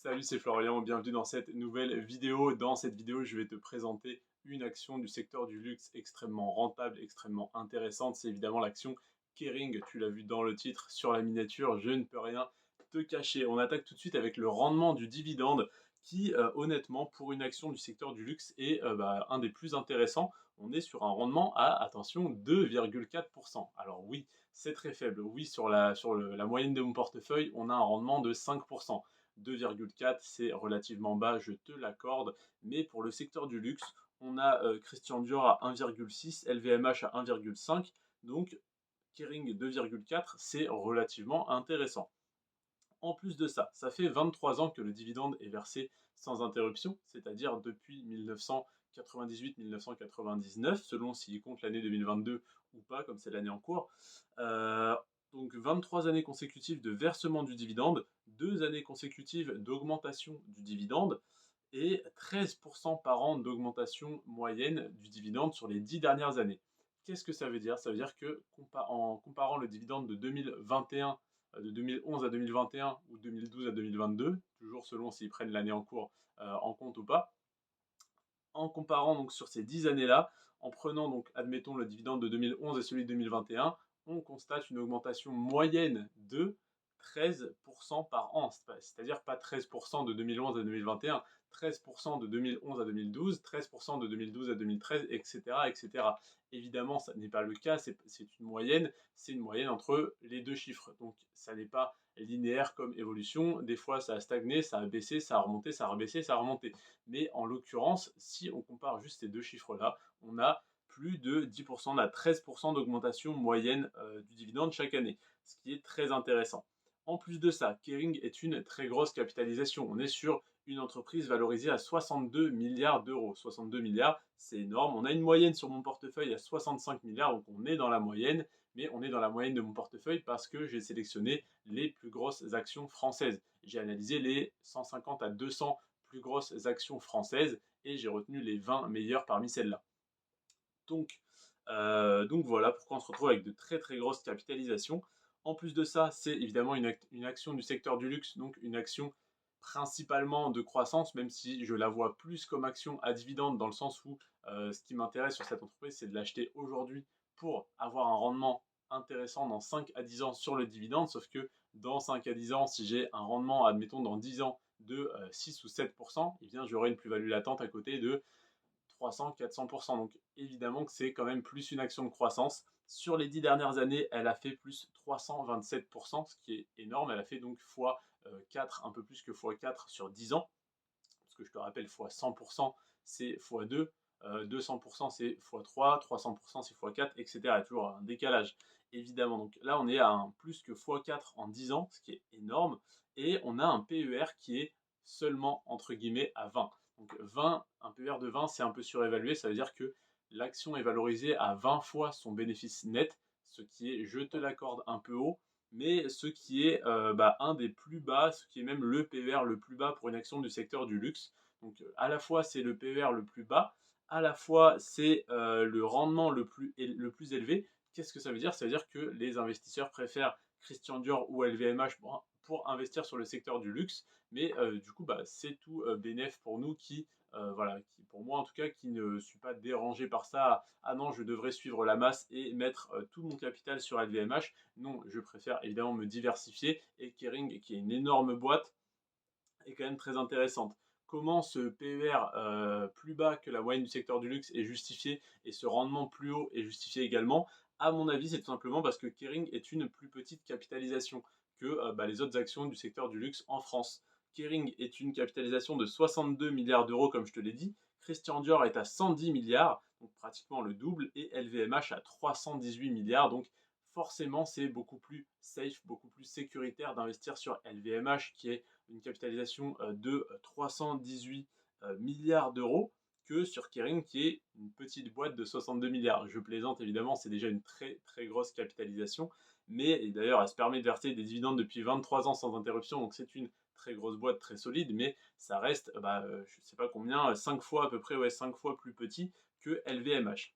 Salut, c'est Florian, bienvenue dans cette nouvelle vidéo. Dans cette vidéo, je vais te présenter une action du secteur du luxe extrêmement rentable, extrêmement intéressante. C'est évidemment l'action Kering, tu l'as vu dans le titre, sur la miniature, je ne peux rien te cacher. On attaque tout de suite avec le rendement du dividende qui, honnêtement, pour une action du secteur du luxe, est un des plus intéressants. On est sur un rendement à, attention, 2,4%. Alors oui, c'est très faible. Oui, sur la moyenne de mon portefeuille, on a un rendement de 5%. 2,4, c'est relativement bas, je te l'accorde. Mais pour le secteur du luxe, on a Christian Dior à 1,6, LVMH à 1,5. Donc Kering 2,4, c'est relativement intéressant. En plus de ça, ça fait 23 ans que le dividende est versé sans interruption, c'est-à-dire depuis 1998-1999, selon s'il compte l'année 2022 ou pas, comme c'est l'année en cours. Euh, donc 23 années consécutives de versement du dividende, 2 années consécutives d'augmentation du dividende et 13% par an d'augmentation moyenne du dividende sur les 10 dernières années. Qu'est-ce que ça veut dire? Ça veut dire que en comparant le dividende de 2021, de 2011 à 2021 ou 2012 à 2022, toujours selon s'ils prennent l'année en cours en compte ou pas, en comparant donc sur ces 10 années-là, en prenant donc admettons le dividende de 2011 et celui de 2021, on constate une augmentation moyenne de 13% par an, c'est-à-dire pas 13% de 2011 à 2021, 13% de 2011 à 2012, 13% de 2012 à 2013, etc., etc. Évidemment, ça n'est pas le cas, c'est une moyenne entre les deux chiffres. Donc, ça n'est pas linéaire comme évolution. Des fois, ça a stagné, ça a baissé, ça a remonté, ça a rebaissé, ça a remonté. Mais en l'occurrence, si on compare juste ces deux chiffres-là, on a plus de 10%, on a 13% d'augmentation moyenne du dividende chaque année, ce qui est très intéressant. En plus de ça, Kering est une très grosse capitalisation. On est sur une entreprise valorisée à 62 milliards d'euros. 62 milliards, c'est énorme. On a une moyenne sur mon portefeuille à 65 milliards, donc on est dans la moyenne, mais on est dans la moyenne de mon portefeuille parce que j'ai sélectionné les plus grosses actions françaises. J'ai analysé les 150 à 200 plus grosses actions françaises et j'ai retenu les 20 meilleures parmi celles-là. Donc voilà pourquoi on se retrouve avec de très très grosses capitalisations. En plus de ça, c'est évidemment une action du secteur du luxe, donc une action principalement de croissance, même si je la vois plus comme action à dividende, dans le sens où ce qui m'intéresse sur cette entreprise, c'est de l'acheter aujourd'hui pour avoir un rendement intéressant dans 5 à 10 ans sur le dividende, sauf que dans 5 à 10 ans, si j'ai un rendement, admettons dans 10 ans, de 6 ou 7%, eh bien j'aurai une plus-value latente à côté de 300-400%. Donc évidemment que c'est quand même plus une action de croissance. Sur les 10 dernières années, elle a fait plus 327%, ce qui est énorme. Elle a fait donc x4, un peu plus que x4 sur 10 ans. Parce que je te rappelle, x100%, c'est x2. 200% c'est x3, 300% c'est x4, etc. Il y a toujours un décalage, évidemment. Donc là, on est à un plus que x4 en 10 ans, ce qui est énorme. Et on a un PER qui est seulement, entre guillemets, à 20. Donc 20, un PER de 20, c'est un peu surévalué. Ça veut dire que l'action est valorisée à 20 fois son bénéfice net, ce qui est, je te l'accorde, un peu haut, mais ce qui est un des plus bas, ce qui est même le PER le plus bas pour une action du secteur du luxe. Donc à la fois c'est le PER le plus bas, à la fois c'est le rendement le plus élevé. Qu'est-ce que ça veut dire? Ça veut dire que les investisseurs préfèrent Christian Dior ou LVMH pour investir sur le secteur du luxe, mais du coup c'est tout bénéf pour nous qui, pour moi en tout cas, qui ne suis pas dérangé par ça. Ah non, je devrais suivre la masse et mettre tout mon capital sur LVMH. Non, je préfère évidemment me diversifier et Kering, qui est une énorme boîte, est quand même très intéressante. Comment ce PER plus bas que la moyenne du secteur du luxe est justifié et ce rendement plus haut est justifié également? À mon avis, c'est tout simplement parce que Kering est une plus petite capitalisation que les autres actions du secteur du luxe en France. Kering est une capitalisation de 62 milliards d'euros, comme je te l'ai dit. Christian Dior est à 110 milliards, donc pratiquement le double, et LVMH à 318 milliards, donc forcément c'est beaucoup plus safe, beaucoup plus sécuritaire d'investir sur LVMH qui est une capitalisation de 318 milliards d'euros que sur Kering qui est une petite boîte de 62 milliards. Je plaisante évidemment, c'est déjà une très très grosse capitalisation, mais d'ailleurs elle se permet de verser des dividendes depuis 23 ans sans interruption, donc c'est une très grosse boîte, très solide, mais ça reste, je ne sais pas combien, 5 fois à peu près, ouais, 5 fois plus petit que LVMH.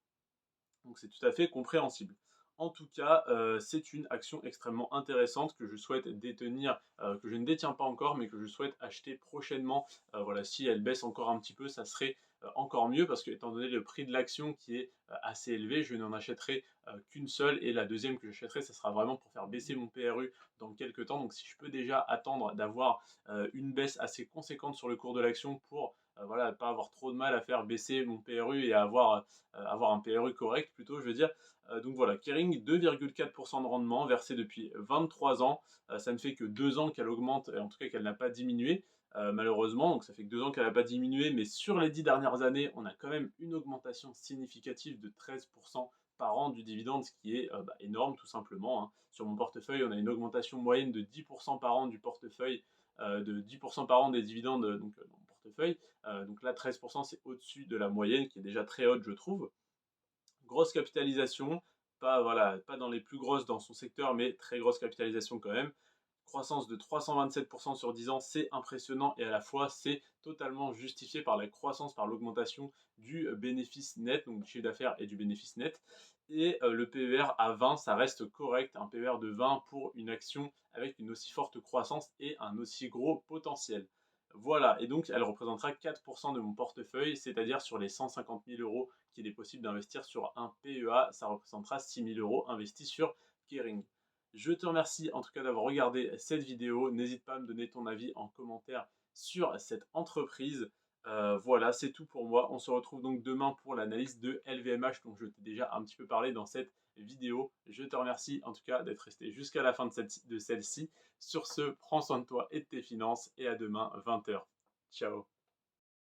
Donc c'est tout à fait compréhensible. En tout cas, c'est une action extrêmement intéressante que je souhaite détenir, que je ne détiens pas encore, mais que je souhaite acheter prochainement. Voilà, si elle baisse encore un petit peu, ça serait, encore mieux parce que étant donné le prix de l'action qui est, assez élevé, je n'en achèterai, qu'une seule et la deuxième que j'achèterai, ça sera vraiment pour faire baisser mon PRU dans quelques temps. Donc si je peux déjà attendre d'avoir, une baisse assez conséquente sur le cours de l'action pour, voilà, pas avoir trop de mal à faire baisser mon PRU et avoir un PRU correct plutôt, je veux dire, donc voilà, Kering, 2,4% de rendement versé depuis 23 ans. Ça ne fait que 2 ans qu'elle augmente, et en tout cas qu'elle n'a pas diminué, malheureusement. Donc ça fait que 2 ans qu'elle n'a pas diminué, mais sur les 10 dernières années, on a quand même une augmentation significative de 13% par an du dividende, ce qui est énorme tout simplement, hein. Sur mon portefeuille, on a une augmentation moyenne de 10% par an du portefeuille, de 10% par an des dividendes dans mon portefeuille. Donc là, 13%, c'est au-dessus de la moyenne qui est déjà très haute, je trouve. Grosse capitalisation, pas, voilà, pas dans les plus grosses dans son secteur, mais très grosse capitalisation quand même. Croissance de 327% sur 10 ans, c'est impressionnant et à la fois c'est totalement justifié par la croissance, par l'augmentation du bénéfice net, donc du chiffre d'affaires et du bénéfice net. Et le PER à 20, ça reste correct, un PER de 20 pour une action avec une aussi forte croissance et un aussi gros potentiel. Voilà, et donc elle représentera 4% de mon portefeuille, c'est-à-dire sur les 150 000 euros qu'il est possible d'investir sur un PEA, ça représentera 6 000 euros investis sur Kering. Je te remercie en tout cas d'avoir regardé cette vidéo. N'hésite pas à me donner ton avis en commentaire sur cette entreprise. Voilà, c'est tout pour moi. On se retrouve donc demain pour l'analyse de LVMH, dont je t'ai déjà un petit peu parlé dans cette vidéo. Je te remercie en tout cas d'être resté jusqu'à la fin de celle-ci. Sur ce, prends soin de toi et de tes finances et à demain 20 h. Ciao.